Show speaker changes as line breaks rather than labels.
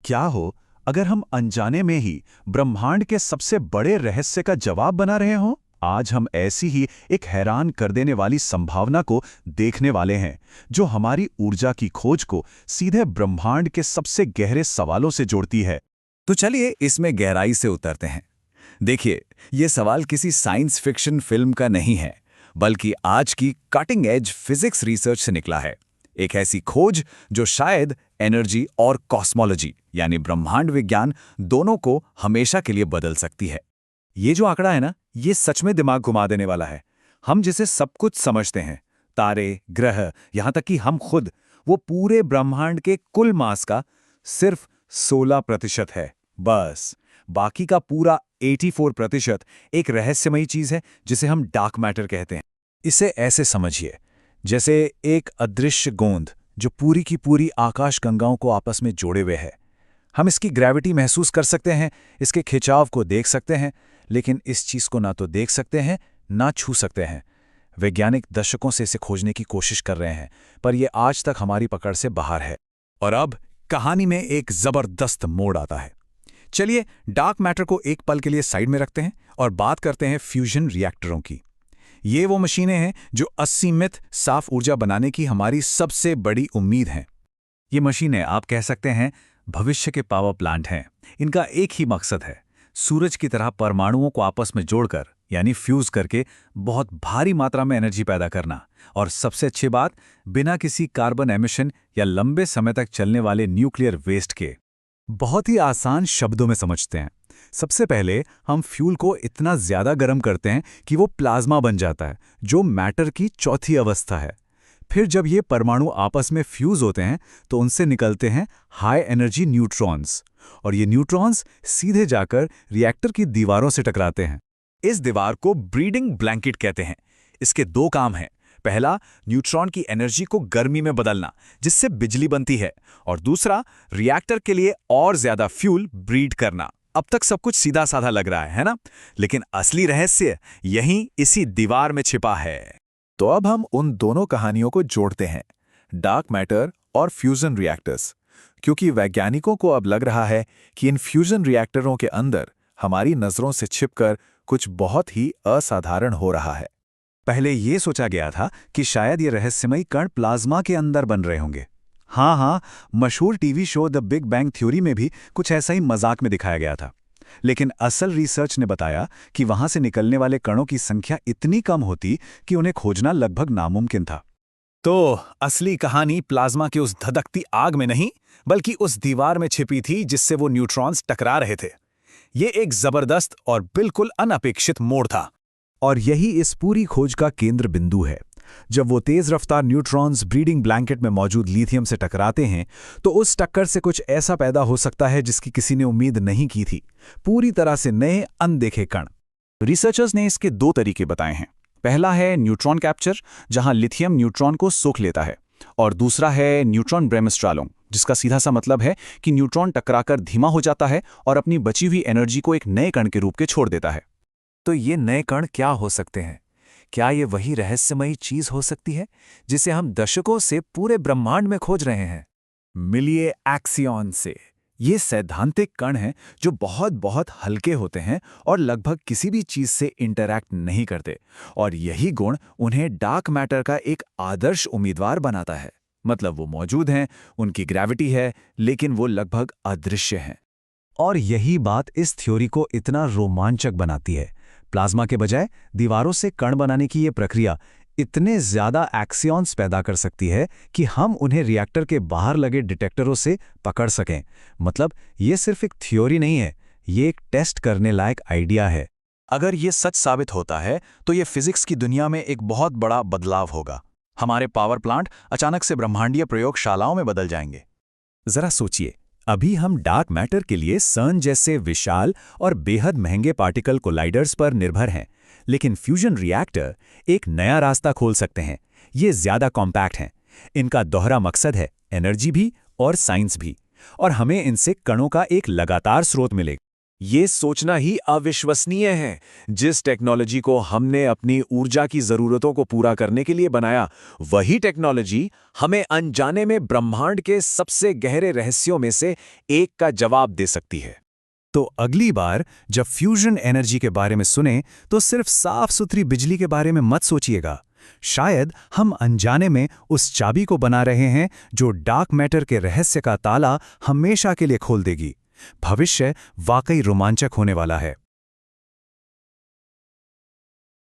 क्या हो अगर हम अनजाने में ही ब्रह्मांड के सबसे बड़े रहस्य का जवाब बना रहे हों? आज हम ऐसी ही एक हैरान कर देने वाली संभावना को देखने वाले हैं, जो हमारी ऊर्जा की खोज को सीधे ब्रह्मांड के सबसे गहरे सवालों से जोड़ती है।
तो चलिए इसमें गहराई से उतरते हैं। देखिए, ये सवाल किसी साइंस फिक्शन फिल्म का नहीं है, बल्कि आज की कटिंग एज फिजिक्स रिसर्च से निकला है। एक ऐसी खोज जो शायद एनर्जी और कॉस्मोलॉजी यानी ब्रह्मांड विज्ञान दोनों को हमेशा के लिए बदल सकती है। ये जो आंकड़ा है ना, ये सच में दिमाग घुमा देने वाला है। हम जिसे सब कुछ समझते हैं, तारे, ग्रह, यहां तक कि हम खुद, वो पूरे ब्रह्मांड के कुल मास का सिर्फ 16% है। बस बाकी का पूरा 84% एक रहस्यमयी चीज है जिसे हम डार्क मैटर कहते हैं। इसे ऐसे समझिए, जैसे एक अदृश्य गोंद जो पूरी की पूरी आकाशगंगाओं को आपस में जोड़े हुए है। हम इसकी ग्रेविटी महसूस कर सकते हैं, इसके खिंचाव को देख सकते हैं, लेकिन इस चीज को ना तो देख सकते हैं ना छू सकते हैं। वैज्ञानिक दशकों से इसे खोजने की कोशिश कर रहे हैं, पर यह आज तक हमारी पकड़ से बाहर है। और अब कहानी में एक जबरदस्त मोड़ आता है। चलिए डार्क मैटर को एक पल के लिए साइड में रखते हैं और बात करते हैं फ्यूजन रिएक्टरों की। ये वो मशीनें हैं जो असीमित साफ ऊर्जा बनाने की हमारी सबसे बड़ी उम्मीद हैं। ये मशीनें आप कह सकते हैं भविष्य के पावर प्लांट हैं। इनका एक ही मकसद है, सूरज की तरह परमाणुओं को आपस में जोड़कर यानी फ्यूज करके बहुत भारी मात्रा में एनर्जी पैदा करना। और सबसे अच्छी बात, बिना किसी कार्बन एमिशन या लंबे समय तक चलने वाले न्यूक्लियर वेस्ट के। बहुत ही आसान शब्दों में समझते हैं। सबसे पहले हम फ्यूल को इतना ज्यादा गर्म करते हैं कि वो प्लाज्मा बन जाता है, जो मैटर की चौथी अवस्था है। फिर जब ये परमाणु आपस में फ्यूज होते हैं तो उनसे निकलते हैं हाई एनर्जी न्यूट्रॉन्स, और ये न्यूट्रॉन्स सीधे जाकर रिएक्टर की दीवारों से टकराते हैं। इस दीवार को ब्रीडिंग ब्लैंकेट कहते हैं। इसके दो काम हैं। पहला, न्यूट्रॉन की एनर्जी को गर्मी में बदलना, जिससे बिजली बनती है, और दूसरा, रिएक्टर के लिए और ज्यादा फ्यूल ब्रीड करना। अब तक सब कुछ सीधा साधा लग रहा है ना? लेकिन असली रहस्य यहीं इसी दीवार में छिपा है। तो अब हम उन दोनों कहानियों को जोड़ते हैं, डार्क मैटर और फ्यूजन रिएक्टर्स, क्योंकि वैज्ञानिकों को अब लग रहा है कि इन फ्यूजन रिएक्टरों के अंदर हमारी नजरों से छिपकर कुछ बहुत ही असाधारण हो रहा है। पहले ये सोचा गया था कि शायद ये रहस्यमयी कण प्लाज्मा के अंदर बन रहे होंगे। हाँ, मशहूर TV show the big bang theory में भी कुछ ऐसा ही मजाक में दिखाया गया था। लेकिन असल रिसर्च ने बताया कि वहां से निकलने वाले कणों की संख्या इतनी कम होती कि उन्हें खोजना लगभग नामुमकिन था। तो असली कहानी प्लाज्मा की उस धधकती आग में नहीं, बल्कि उस दीवार में छिपी थी जिससे वो न्यूट्रॉन्स टकरा रहे थे। ये एक जबरदस्त और बिल्कुल अनपेक्षित मोड़ था। और यही इस पूरी खोज का केंद्र बिंदु है। जब वो तेज रफ्तार न्यूट्रॉन्स ब्रीडिंग ब्लैंकेट में मौजूद लिथियम से टकराते हैं, तो उस टक्कर से कुछ ऐसा पैदा हो सकता है जिसकी किसी ने उम्मीद नहीं की थी। पूरी तरह से नए अनदेखे कण। रिसर्चर्स ने इसके दो तरीके बताए हैं। पहला है न्यूट्रॉन कैप्चर, जहां लिथियम न्यूट्रॉन को सोख लेता है, और दूसरा है न्यूट्रॉन ब्रेमस्ट्रालोंग, जिसका सीधा सा मतलब है कि न्यूट्रॉन टकराकर धीमा हो जाता है और अपनी बची हुई एनर्जी को एक नए कण के रूप के छोड़ देता है। तो ये नए कण क्या हो सकते हैं? क्या ये वही रहस्यमयी चीज हो सकती है जिसे हम दशकों से पूरे ब्रह्मांड में खोज रहे हैं? मिलिए एक्सियॉन से। ये सैद्धांतिक कण हैं जो बहुत बहुत हल्के होते हैं और लगभग किसी भी चीज से इंटरैक्ट नहीं करते, और यही गुण उन्हें डार्क मैटर का एक आदर्श उम्मीदवार बनाता है। मतलब वो मौजूद हैं, उनकी ग्रेविटी है, लेकिन वो लगभग अदृश्य हैं। और यही बात इस थ्योरी को इतना रोमांचक बनाती है। प्लाज्मा के बजाय दीवारों से कण बनाने की ये प्रक्रिया इतने ज्यादा एक्सियॉन्स पैदा कर सकती है कि हम उन्हें रिएक्टर के बाहर लगे डिटेक्टरों से पकड़ सकें। मतलब ये सिर्फ एक थ्योरी नहीं है, ये एक टेस्ट करने लायक आइडिया है। अगर ये सच साबित होता है तो ये फिजिक्स की दुनिया में एक बहुत बड़ा बदलाव होगा। हमारे पावर प्लांट अचानक से ब्रह्मांडीय प्रयोगशालाओं में बदल जाएंगे। जरा सोचिए, अभी हम डार्क मैटर के लिए सर्न जैसे विशाल और बेहद महंगे पार्टिकल कोलाइडर्स पर निर्भर हैं, लेकिन फ्यूजन रिएक्टर एक नया रास्ता खोल सकते हैं। ये ज्यादा कॉम्पैक्ट हैं, इनका दोहरा मकसद है एनर्जी भी और साइंस भी, और हमें इनसे कणों का एक लगातार स्रोत मिलेगा।
ये सोचना ही अविश्वसनीय है। जिस टेक्नोलॉजी को हमने अपनी ऊर्जा की जरूरतों को पूरा करने के लिए बनाया, वही टेक्नोलॉजी हमें अनजाने में ब्रह्मांड के सबसे गहरे रहस्यों में से एक का जवाब दे सकती है। तो अगली बार जब फ्यूजन एनर्जी के बारे में सुने तो सिर्फ साफ सुथरी बिजली के बारे में मत सोचिएगा। शायद हम अनजाने में उस चाबी को बना रहे हैं जो डार्क मैटर के रहस्य का ताला हमेशा के लिए खोल देगी। भविष्य वाकई रोमांचक होने वाला है।